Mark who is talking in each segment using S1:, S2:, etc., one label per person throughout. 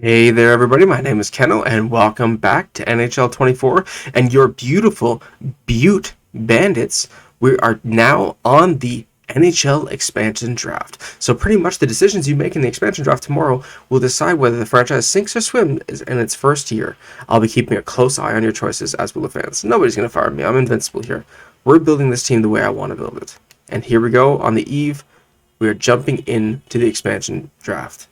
S1: Hey there, everybody. My name is Kennel, and welcome back to NHL 24 and your beautiful Butte Bandits. We are now on the NHL expansion draft. So, pretty much the decisions you make in the expansion draft tomorrow will decide whether the franchise sinks or swims in its first year. I'll be keeping a close eye on your choices, as will the fans. Nobody's going to fire me. I'm invincible here. We're building this team the way I want to build it. And here we go on the eve. We are jumping into the expansion draft.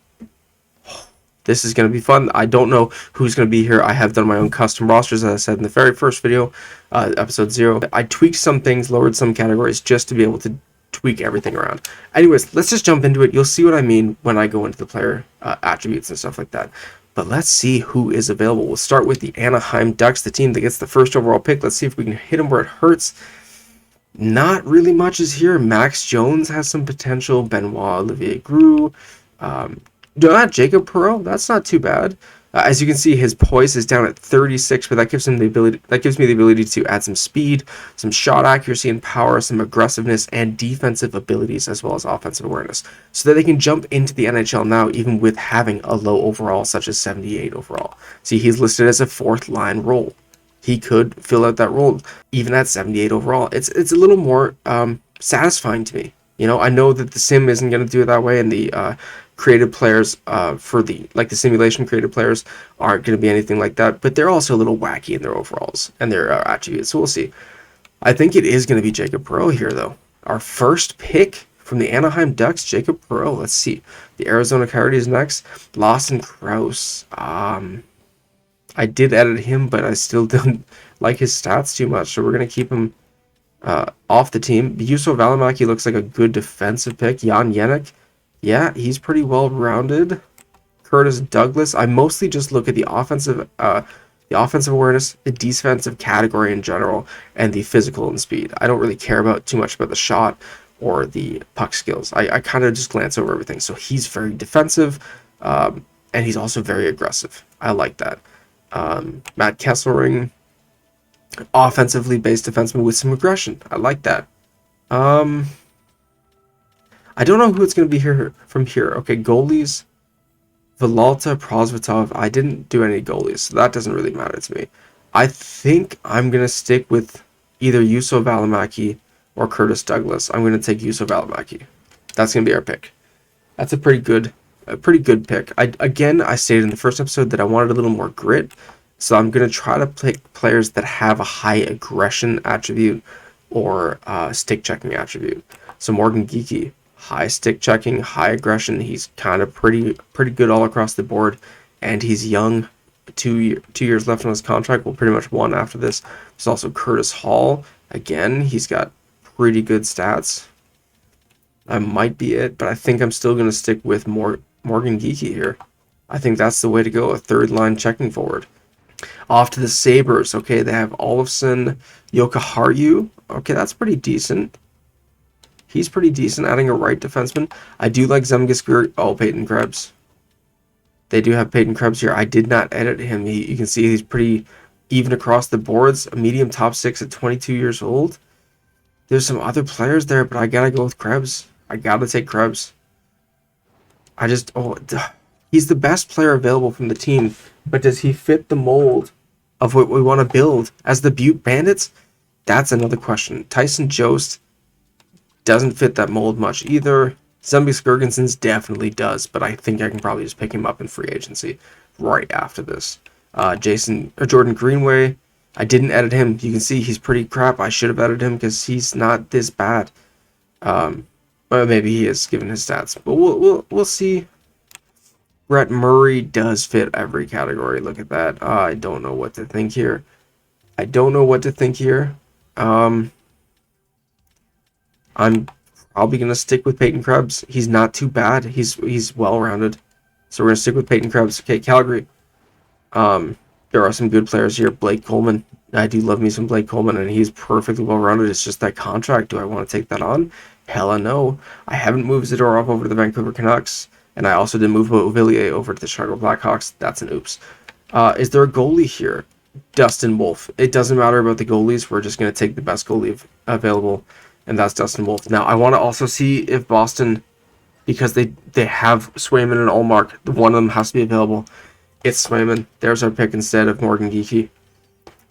S1: This is going to be fun. I don't know who's going to be here. I have done my own custom rosters, as I said in the very first video, episode 0. I tweaked some things, lowered some categories just to be able to tweak everything around. Anyways, let's just jump into it. You'll see what I mean when I go into the player attributes and stuff like that. But let's see who is available. We'll start with the Anaheim Ducks, the team that gets the first overall pick. Let's see if we can hit them where it hurts. Not really much is here. Max Jones has some potential. Benoit Olivier Groux. Jacob Perreault, that's not too bad. As you can see, his poise is down at 36, but that gives him the ability. That gives me the ability to add some speed, some shot accuracy and power, some aggressiveness and defensive abilities, as well as offensive awareness, so that they can jump into the NHL now, even with having a low overall, such as 78 overall. See, he's listed as a fourth line role. He could fill out that role even at 78 overall. It's a little more satisfying to me. You know, I know that the sim isn't going to do it that way, and the creative players for the simulation creative players aren't going to be anything like that, but they're also a little wacky in their overalls and their attributes, so we'll see. I think it is going to be Jacob Perreault here, though. Our first pick from the Anaheim Ducks, Jacob Perreault. Let's see. The Arizona Coyotes next. Lawson Crouse. I did edit him, but I still don't like his stats too much, so we're going to keep him off the team. Juuso Välimäki looks like a good defensive pick. Jan Jenik, yeah, he's pretty well rounded. Curtis Douglas, I mostly just look at the offensive awareness, the defensive category in general, and the physical and speed. I don't really care about too much about the shot or the puck skills. I kind of just glance over everything. So he's very defensive, and he's also very aggressive. I like that. Matt Kesselring, offensively based defenseman with some aggression. I like that. I don't know who it's going to be here from here. Okay, goalies. Villalta, Prosvetov. I didn't do any goalies, so that doesn't really matter to me. I think I'm going to stick with either Juuso Välimäki or Curtis Douglas. I'm going to take Juuso Välimäki. That's going to be our pick. That's a pretty good pick. I stated in the first episode that I wanted a little more grit, so I'm going to try to pick players that have a high aggression attribute or stick checking attribute. So Morgan Geekie, high stick checking, high aggression. He's kind of pretty good all across the board, and he's young. 2 years left on his contract. Well, pretty much one after this. There's also Curtis Hall. Again, he's got pretty good stats. That might be it, but I think I'm still going to stick with Morgan Geekie here. I think that's the way to go, a third line checking forward. Off to the Sabres. Okay, they have Olofsson, Jokiharju. Okay, that's pretty decent. He's pretty decent, adding a right defenseman. I do like Zemgus. Oh, Peyton Krebs. They do have Peyton Krebs here. I did not edit him. You can see he's pretty even across the boards. A medium top 6 at 22 years old. There's some other players there, but I gotta go with Krebs. I gotta take Krebs. He's the best player available from the team, but does he fit the mold of what we want to build as the Butte Bandits? That's another question. Tyson Jost doesn't fit that mold much either. Zemgus Girgensons definitely does, but I think I can probably just pick him up in free agency right after this. Jordan Greenway, I didn't edit him. You can see he's pretty crap. I should have edited him because he's not this bad. But maybe he is given his stats. But we'll see. Brett Murray does fit every category. Look at that. I don't know what to think here. I'm probably going to stick with Peyton Krebs. He's not too bad. He's well-rounded. So we're going to stick with Peyton Krebs. Okay, Calgary. There are some good players here. Blake Coleman. I do love me some Blake Coleman, and he's perfectly well-rounded. It's just that contract. Do I want to take that on? Hella no. I haven't moved Zadorov over to the Vancouver Canucks, and I also didn't move Villiers over to the Chicago Blackhawks. That's an oops. Is there a goalie here? Dustin Wolf. It doesn't matter about the goalies. We're just going to take the best goalie available, and that's Dustin Wolf. Now, I want to also see if Boston, because they have Swayman and Ullmark, one of them has to be available. It's Swayman. There's our pick instead of Morgan Geekie.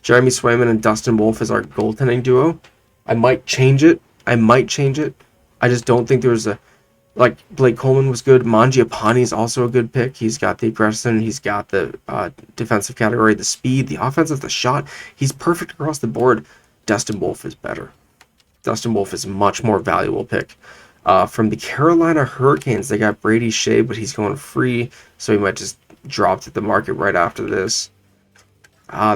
S1: Jeremy Swayman and Dustin Wolf is our goaltending duo. I might change it. I just don't think there's a... Like, Blake Coleman was good. Mangiapane is also a good pick. He's got the aggression. He's got the defensive category, the speed, the offensive, the shot. He's perfect across the board. Dustin Wolf is better. Dustin Wolf is a much more valuable pick. From the Carolina Hurricanes, they got Brady Shea, but he's going free, so he might just drop to the market right after this.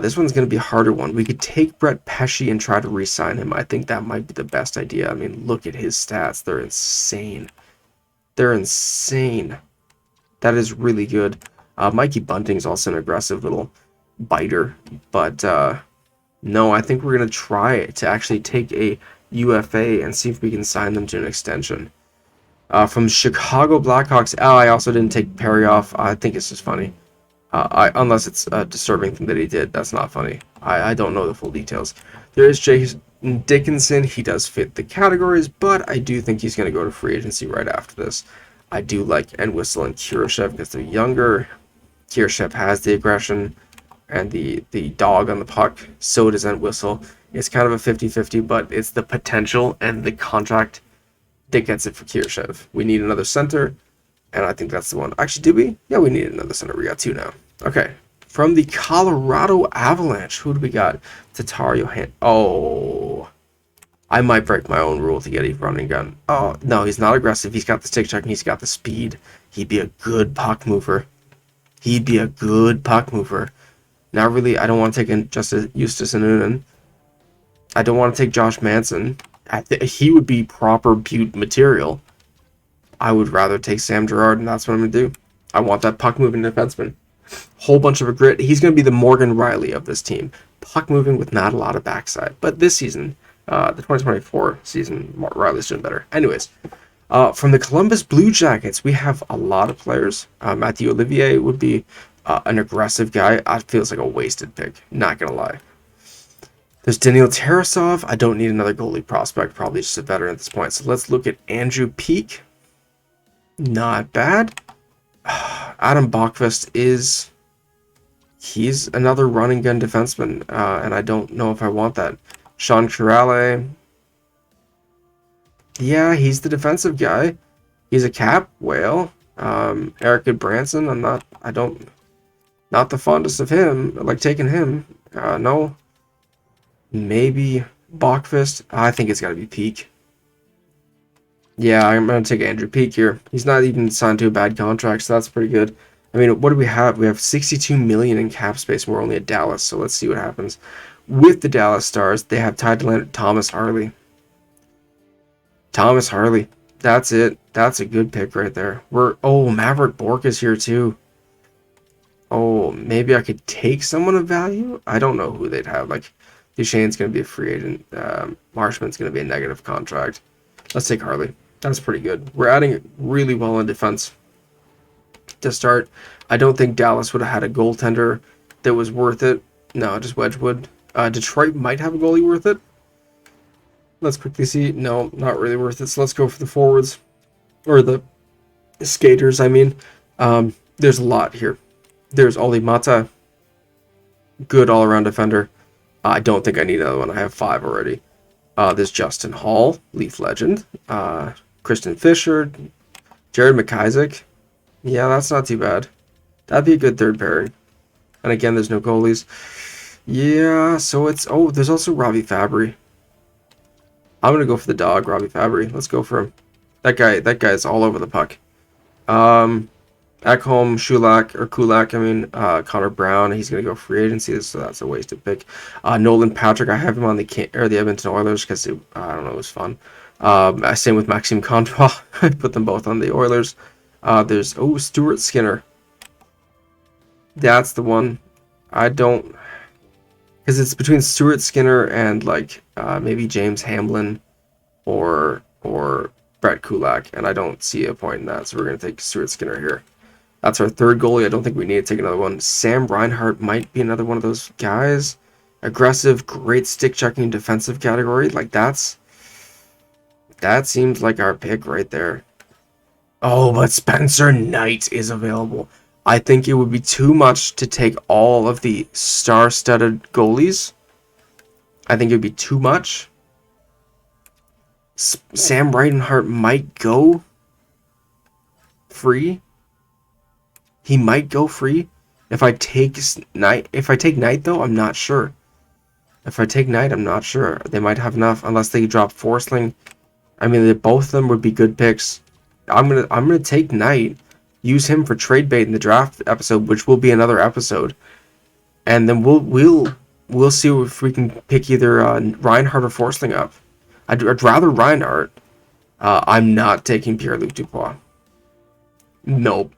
S1: This one's going to be a harder one. We could take Brett Pesce and try to re-sign him. I think that might be the best idea. I mean, look at his stats. They're insane. They're insane. That is really good. Mikey Bunting's also an aggressive little biter. But no, I think we're going to try to actually take a UFA and see if we can sign them to an extension. From Chicago Blackhawks, I also didn't take Perry off. I think it's just funny. Unless it's a disturbing thing that he did. That's not funny. I don't know the full details. There is Jason Dickinson. He does fit the categories, but I do think he's going to go to free agency right after this. I do like Entwistle and Kurashev because they're younger. Kurashev has the aggression and the dog on the puck. So does Entwistle. It's kind of a 50-50, but it's the potential and the contract that gets it for Kurashev. We need another center, and I think that's the one. Actually, did we? Yeah, we need another center. We got two now. Okay. From the Colorado Avalanche, who do we got? Tatar Johan. Oh. I might break my own rule to get a running gun. Oh, no, he's not aggressive. He's got the stick check and he's got the speed. He'd be a good puck mover. Now, really, I don't want to take in Justus Anunen. I don't want to take Josh Manson. He would be proper Butte material. I would rather take Sam Girard, and that's what I'm going to do. I want that puck-moving defenseman. Whole bunch of a grit. He's going to be the Morgan Riley of this team. Puck-moving with not a lot of backside. But this season, the 2024 season, Riley's doing better. Anyways, from the Columbus Blue Jackets, we have a lot of players. Matthew Olivier would be an aggressive guy. It feels like a wasted pick. Not going to lie. There's Daniil Tarasov. I don't need another goalie prospect. Probably just a veteran at this point. So let's look at Andrew Peeke. Not bad. Adam Bachquist he's another running gun defenseman, and I don't know if I want that. Sean Corrale. Yeah, he's the defensive guy. He's a cap whale. Eric Branson. Not the fondest of him. I like taking him. No. Maybe Bachquist. I think it's got to be Peeke. Yeah, I'm going to take Andrew Peeke here. He's not even signed to a bad contract, so that's pretty good. I mean, what do we have? We have $62 million in cap space, and we're only at Dallas, so let's see what happens. With the Dallas Stars, they have tied to Thomas Harley. Thomas Harley. That's it. That's a good pick right there. Maverick Bourque is here too. Oh, maybe I could take someone of value? I don't know who they'd have. Like, Duchesne's going to be a free agent. Marshman's going to be a negative contract. Let's take Harley. That's pretty good. We're adding really well in defense to start. I don't think Dallas would have had a goaltender that was worth it. No, just Wedgwood. Detroit might have a goalie worth it. Let's quickly see. No, not really worth it. So let's go for the forwards. Or the skaters, I mean. There's a lot here. There's Olli Mata. Good all-around defender. I don't think I need another one. I have 5 already. There's Justin Hall, Leaf legend. Kristen Fisher. Jared McIsaac. Yeah, that's not too bad. That'd be a good third pairing. And again, there's no goalies. Yeah, so it's... Oh, there's also Robbie Fabry. I'm going to go for the dog, Robbie Fabry. Let's go for him. That guy's all over the puck. Ekholm, Kulak, Connor Brown. He's going to go free agency, so that's a wasted pick. Nolan Patrick, I have him on the Edmonton Oilers because, I don't know, it was fun. Same with Maxime Comtois. I put them both on the Oilers. There's, Stuart Skinner. That's the one. I don't... Because it's between Stuart Skinner and, maybe James Hamblin or Brett Kulak, and I don't see a point in that, so we're going to take Stuart Skinner here. That's our third goalie. I don't think we need to take another one. Sam Reinhart might be another one of those guys. Aggressive, great stick-checking defensive category. That seems like our pick right there. Oh, but Spencer Knight is available. I think it would be too much to take all of the star-studded goalies. I think it would be too much. Sam Reinhart might go free. He might go free. If I take Knight though, I'm not sure. If I take Knight, I'm not sure. They might have enough unless they drop Forsling. I mean, both of them would be good picks. I'm gonna take Knight, use him for trade bait in the draft episode, which will be another episode, and then we'll see if we can pick either Reinhardt or Forsling up. I'd rather Reinhardt. I'm not taking Pierre-Luc Dubois. Nope.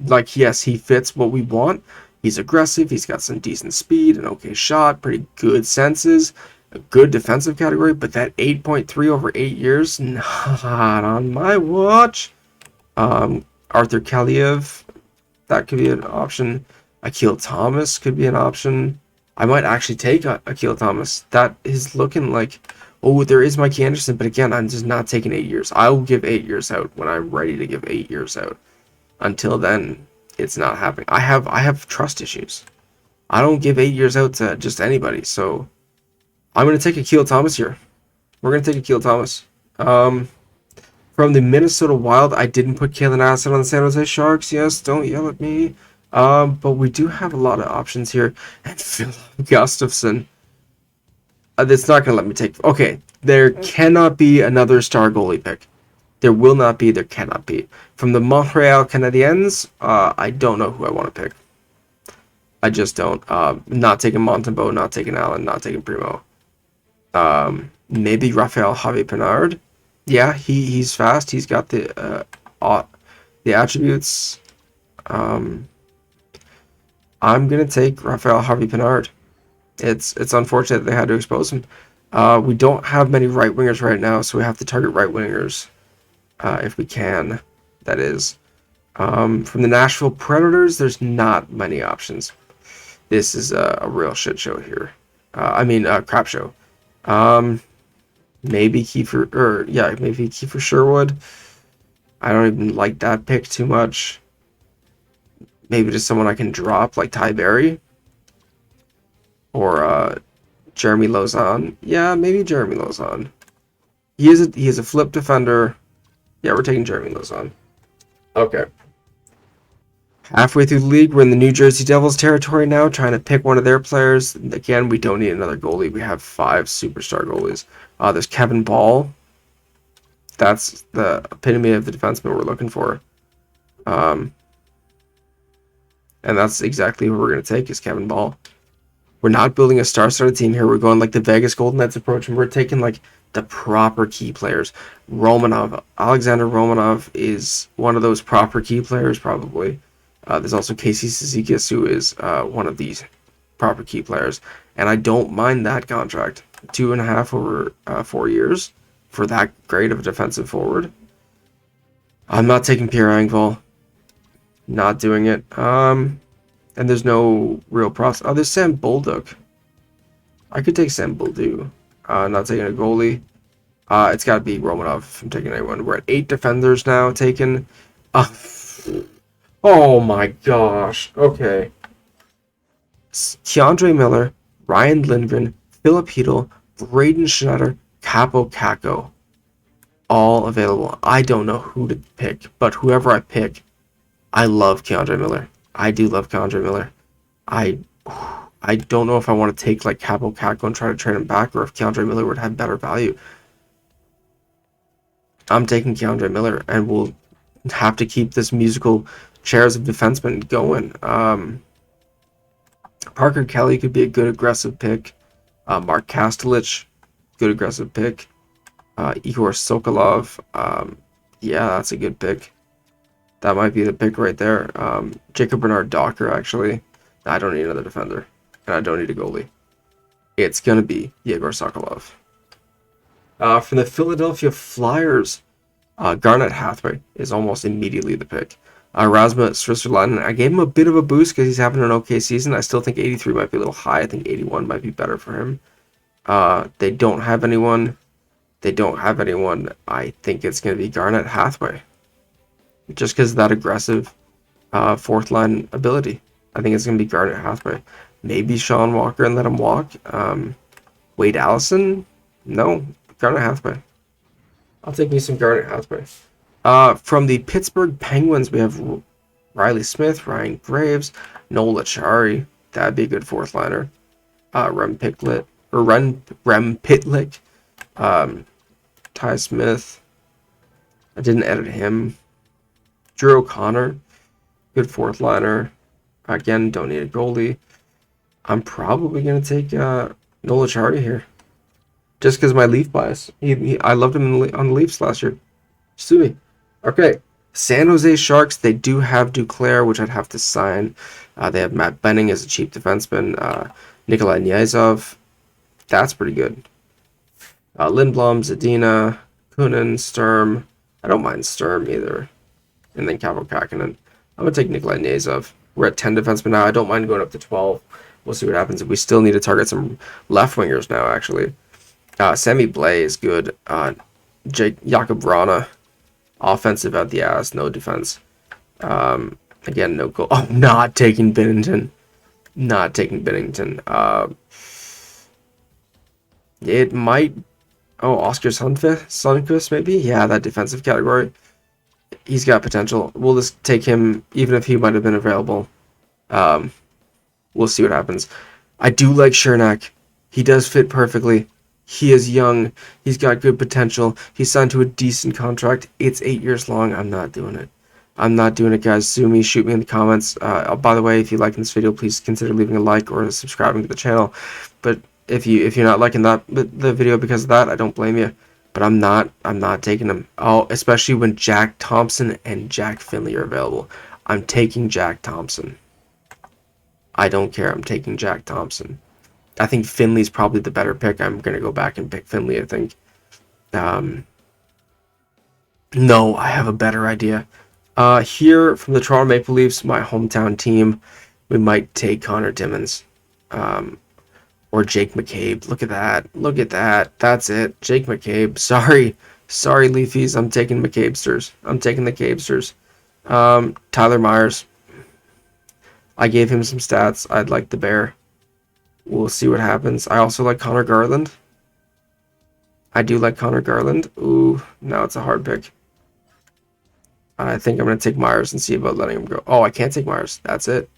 S1: Like, yes, he fits what we want. He's aggressive. He's got some decent speed, an okay shot, pretty good senses, a good defensive category. But that 8.3 over 8 years, not on my watch. Arthur Kaliev, that could be an option. Akil Thomas could be an option. I might actually take Akil Thomas. That is looking like... Oh, there is Mikey Anderson, but again, I'm just not taking 8 years. I will give 8 years out when I'm ready to give 8 years out. Until then, it's not happening. I have trust issues. I don't give 8 years out to just anybody. So I'm going to take Akil Thomas here. We're going to take Akil Thomas. From the Minnesota Wild, I didn't put Kalen Asset on the San Jose Sharks. Yes, don't yell at me. But we do have a lot of options here. And Philip Gustafsson. That's not going to let me take... Okay, there cannot be another star goalie pick. There will not be, there cannot be. From the Montreal Canadiens, I don't know who I want to pick. I just don't. Not taking Montembeault, not taking Allen, not taking Primo. Maybe Raphael Javi Pinard. Yeah, he's fast. He's got the attributes. I'm going to take Raphael Javi Pinard. It's unfortunate that they had to expose him. We don't have many right wingers right now, so we have to target right wingers if we can. That is. From the Nashville Predators, there's not many options. This is a real shit show here. Crap show. Maybe maybe Kiefer Sherwood. I don't even like that pick too much. Maybe just someone I can drop, like Ty Berry. Or Jeremy Lauzon. Yeah, maybe Jeremy Lauzon. He is a flip defender. Yeah, we're taking Jeremy Lauzon. Okay. Halfway through the league, we're in the New Jersey Devils territory now, trying to pick one of their players. Again, we don't need another goalie. We have 5 superstar goalies. There's Kevin Ball. That's the epitome of the defenseman we're looking for. And that's exactly who we're going to take, is Kevin Ball. We're not building a star-studded team here. We're going like the Vegas Golden Knights approach, and we're taking like the proper key players. Alexander Romanov is one of those proper key players, probably. There's also Casey Cizikas, who is one of these proper key players. And I don't mind that contract. 2.5 over 4 years for that great of a defensive forward. I'm not taking Pierre Engvall. Not doing it. And there's no real process. Oh, there's Sam Bolduc. I could take Sam Bolduc. Not taking a goalie. It's got to be Romanov if I'm taking anyone. We're at 8 defenders now taken. Oh my gosh. Okay. Keandre Miller, Ryan Lindgren, Philip Hedl, Braden Schneider, Capo Caco. All available. I don't know who to pick, but whoever I pick, I love Keandre Miller. I do love Keandre Miller. I don't know if I want to take like Capo Caco and try to trade him back, or if Keandre Miller would have better value. I'm taking Keandre Miller, and we'll have to keep this musical chairs of defensemen going. Parker Kelly could be a good aggressive pick. Mark Kastelich, good aggressive pick. Igor Sokolov, yeah, that's a good pick. That might be the pick right there. Jacob Bernard Docker, actually. I don't need another defender, and I don't need a goalie. It's going to be Yegor Sokolov. From the Philadelphia Flyers, Garnet Hathaway is almost immediately the pick. Rasmus Ristolainen, I gave him a bit of a boost because he's having an okay season. I still think 83 might be a little high. I think 81 might be better for him. They don't have anyone. I think it's going to be Garnet Hathaway. Just because of that aggressive fourth line ability. I think it's going to be Garnet Hathaway. Maybe Sean Walker and let him walk. Wade Allison? No, Garnet Hathaway. I'll take me some Garnet Hathaway. From the Pittsburgh Penguins, we have Riley Smith, Ryan Graves, Noel Achari. That'd be a good fourth liner. Rem Pitlick, Ty Smith. I didn't edit him. Drew O'Connor, good fourth liner. Again, don't need a goalie. I'm probably gonna take Noel Achari here, just because my Leaf bias. I loved him on the Leafs last year. Sue me. Okay, San Jose Sharks. They do have Duclair, which I'd have to sign. They have Matt Benning as a cheap defenseman. Nikolai Knyazov. That's pretty good. Lindblom, Zadina, Kunin, Sturm. I don't mind Sturm either. And then Kaapo Kähkönen. I'm going to take Nikolai Knyazov. We're at 10 defensemen now. I don't mind going up to 12. We'll see what happens. We still need to target some left wingers now, actually. Sammy Blais is good. Jakob Vrana. Offensive at the ass. No defense. Again, no goal. Oh, not taking Binnington. Not taking Binnington. It might... Oh, Oscar Sundqvist, maybe? Yeah, that defensive category. He's got potential. We'll just take him, even if he might have been available. We'll see what happens. I do like Chernak. He does fit perfectly. He is young. He's got good potential. He's signed to a decent contract. It's 8 years long. I'm not doing it. I'm not doing it, guys. Sue me. Shoot me in the comments. By the way, if you like this video, please consider leaving a like or subscribing to the channel. But if you're not liking the video because of that, I don't blame you. But I'm not taking them. Oh, especially when Jack Thompson and Jack Finley are available. I'm taking Jack Thompson. I don't care. I'm taking Jack Thompson. I think Finley's probably the better pick. I'm gonna go back and pick Finley, I think. No, I have a better idea. Here from the Toronto Maple Leafs, my hometown team, we might take Connor Timmins. Or Jake McCabe. Look at that. Look at that. That's it. Jake McCabe. Sorry, Leafies. I'm taking McCabesters. I'm taking the Cabesters. Tyler Myers. I gave him some stats. I'd like the Bear. We'll see what happens. I also like Connor Garland. I do like Connor Garland. Ooh, now it's a hard pick. I think I'm going to take Myers and see about letting him go. Oh, I can't take Myers. That's it.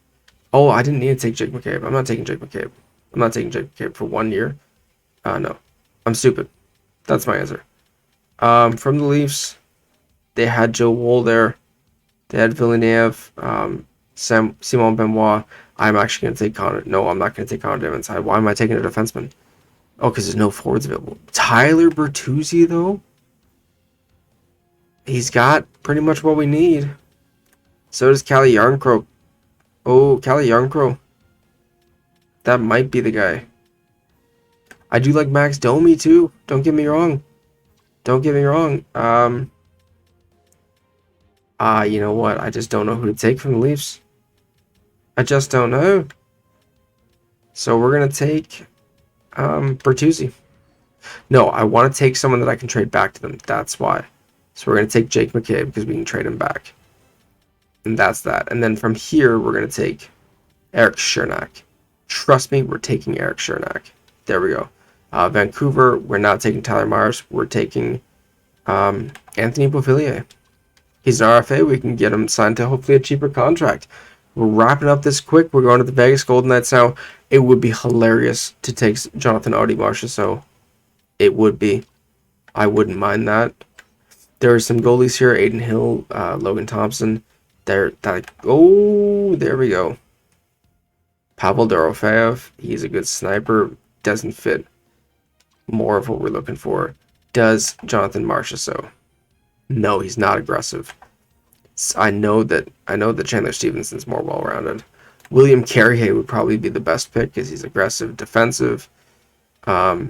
S1: Oh, I didn't need to take Jake McCabe. I'm not taking Jake McCabe. I'm not taking Jake McCabe for 1 year. No. I'm stupid. That's my answer. From the Leafs, they had Joe Wool there. They had Villeneuve, Simon Benoit. I'm actually going to take Connor. No, I'm not going to take Connor Timmins. Why am I taking a defenseman? Oh, because there's no forwards available. Tyler Bertuzzi, though? He's got pretty much what we need. So does Calle Jarnkrok. Oh, Calle Jarnkrok. That might be the guy. I do like Max Domi too. Don't get me wrong. Don't get me wrong. You know what? I just don't know who to take from the Leafs. I just don't know. So we're gonna take Bertuzzi. No, I want to take someone that I can trade back to them. That's why. So we're gonna take Jake McCabe because we can trade him back. And that's that. And then from here, we're gonna take Eric Chernak. Trust me, we're taking Eric Chernak. There we go. Vancouver, we're not taking Tyler Myers. We're taking Anthony Beauvillier. He's an RFA. We can get him signed to hopefully a cheaper contract. We're wrapping up this quick. We're going to the Vegas Golden Knights now. It would be hilarious to take Jonathan Marchessault. So it would be. I wouldn't mind that. There are some goalies here. Aiden Hill, Logan Thompson. There we go. Pavel Dorofeyev, he's a good sniper, doesn't fit more of what we're looking for. Does Jonathan Marchessault? No, he's not aggressive. I know that Chandler Stevenson's more well-rounded. William Carrier would probably be the best pick because he's aggressive, defensive. I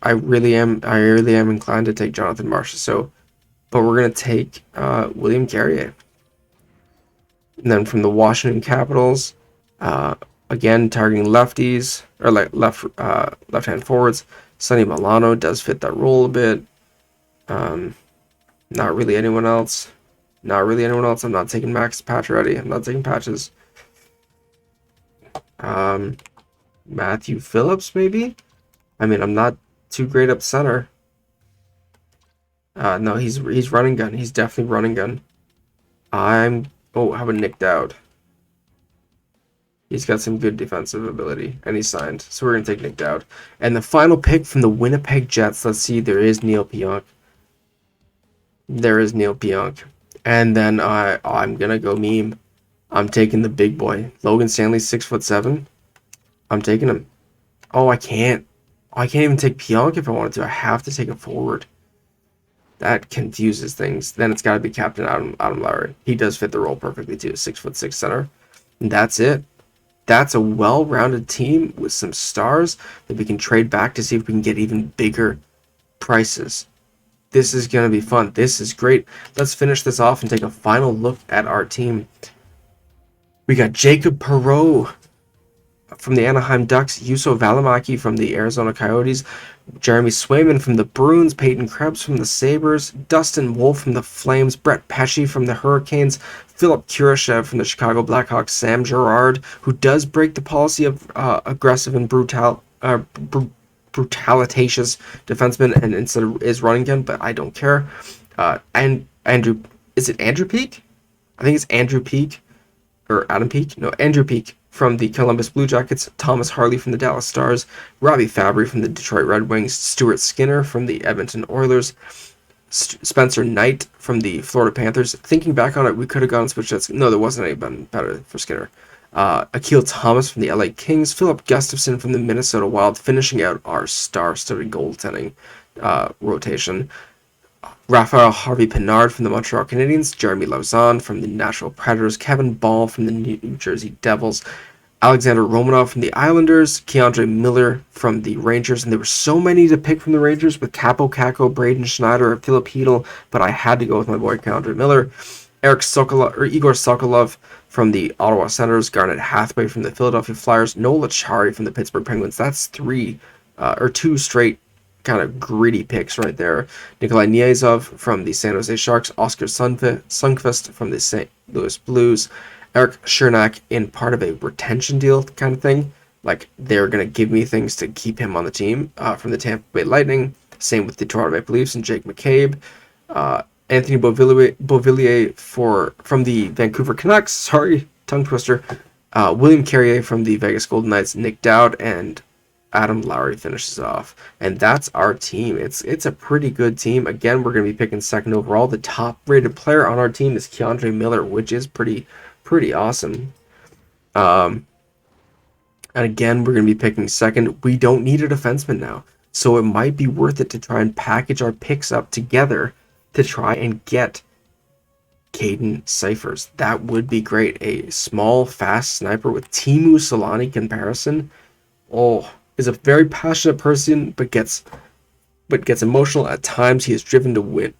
S1: really am inclined to take Jonathan Marchessault, but we're gonna take William Carrier. And then from the Washington Capitals, again targeting lefties or like left-hand forwards. Sonny Milano does fit that role a bit. Not really anyone else. Not really anyone else. I'm not taking Max Pacioretty. I'm not taking patches. Matthew Phillips, maybe? I mean, I'm not too great up center. No, he's running gun. He's definitely running gun. Oh, how about Nick Dowd? He's got some good defensive ability, and he's signed. So we're going to take Nick Dowd. And the final pick from the Winnipeg Jets, let's see, there is Neil Pionk. There is Neil Pionk. And then I'm going to go meme. I'm taking the big boy. Logan Stanley, 6'7". I'm taking him. Oh, I can't. I can't even take Pionk if I wanted to. I have to take a forward. That confuses things. Then it's got to be Captain Adam Lowry. He does fit the role perfectly too. 6'6" center. And that's it. That's a well-rounded team with some stars that we can trade back to see if we can get even bigger prices. This is going to be fun. This is great. Let's finish this off and take a final look at our team. We got Jacob Perreault from the Anaheim Ducks, Juuso Välimäki from the Arizona Coyotes, Jeremy Swayman from the Bruins, Peyton Krebs from the Sabres, Dustin Wolf from the Flames, Brett Pesce from the Hurricanes, Philip Kurashev from the Chicago Blackhawks, Sam Girard, who does break the policy of aggressive and brutalitatious defenseman and instead of is running gun, but I don't care. And is it Andrew Peak? I think it's Andrew Peak or Adam Peak. No, Andrew Peak from the Columbus Blue Jackets, Thomas Harley from the Dallas Stars, Robbie Fabry from the Detroit Red Wings, Stuart Skinner from the Edmonton Oilers, Spencer Knight from the Florida Panthers. Thinking back on it, we could have gone switch that. No, there wasn't any better for Skinner. Akil Thomas from the LA Kings, Philip Gustafson from the Minnesota Wild, finishing out our star-studded goaltending rotation. Raphael Harvey-Pinard from the Montreal Canadiens, Jeremy Lauzon from the Nashville Predators, Kevin Ball from the New Jersey Devils, Alexander Romanov from the Islanders, Keandre Miller from the Rangers, and there were so many to pick from the Rangers with Capo Caco, Braden Schneider, Philip Hedl, but I had to go with my boy Keandre Miller. Igor Sokolov from the Ottawa Senators, Garnet Hathaway from the Philadelphia Flyers, Noel Acciari from the Pittsburgh Penguins. That's two straight kind of gritty picks right there. Nikolai Niazov from the San Jose Sharks, Oscar Sundqvist from the St. Louis Blues, Eric Chernak in part of a retention deal kind of thing. Like, they're going to give me things to keep him on the team from the Tampa Bay Lightning. Same with the Toronto Maple Leafs and Jake McCabe. Anthony Beauvillier from the Vancouver Canucks. Sorry, tongue twister. William Carrier from the Vegas Golden Knights. Nick Dowd and Adam Lowry finishes off. And that's our team. It's a pretty good team. Again, we're going to be picking second overall. The top-rated player on our team is Keandre Miller, which is pretty awesome. And again, we're going to be picking second. We don't need a defenseman now. So it might be worth it to try and package our picks up together to try and get Caden Cyphers. That would be great. A small, fast sniper with Teemu Solani comparison. Is a very passionate person, but gets emotional at times. He is driven to win.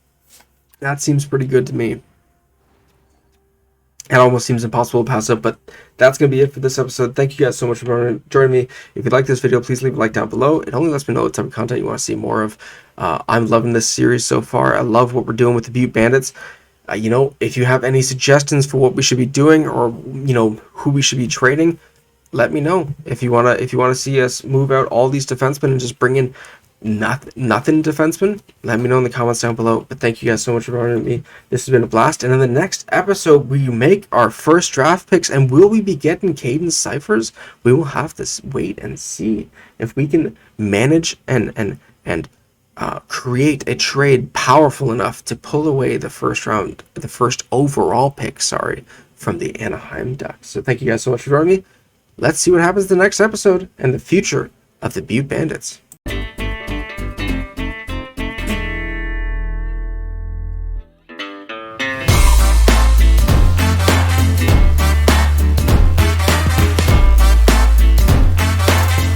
S1: That seems pretty good to me. It almost seems impossible to pass up, but that's going to be it for this episode. Thank you guys so much for joining me. If you like this video, please leave a like down below. It only lets me know what type of content you want to see more of. I'm loving this series so far. I love what we're doing with the Butte Bandits. If you have any suggestions for what we should be doing or, who we should be trading, let me know. If you wanna see us move out all these defensemen and just bring in nothing defensemen, let me know in the comments down below. But thank you guys so much for joining me. This has been a blast. And in the next episode, we make our first draft picks. And will we be getting Caden Cyphers? We will have to wait and see if we can manage and create a trade powerful enough to pull away the first overall pick, from the Anaheim Ducks. So thank you guys so much for joining me. Let's see what happens in the next episode and the future of the Butte Bandits.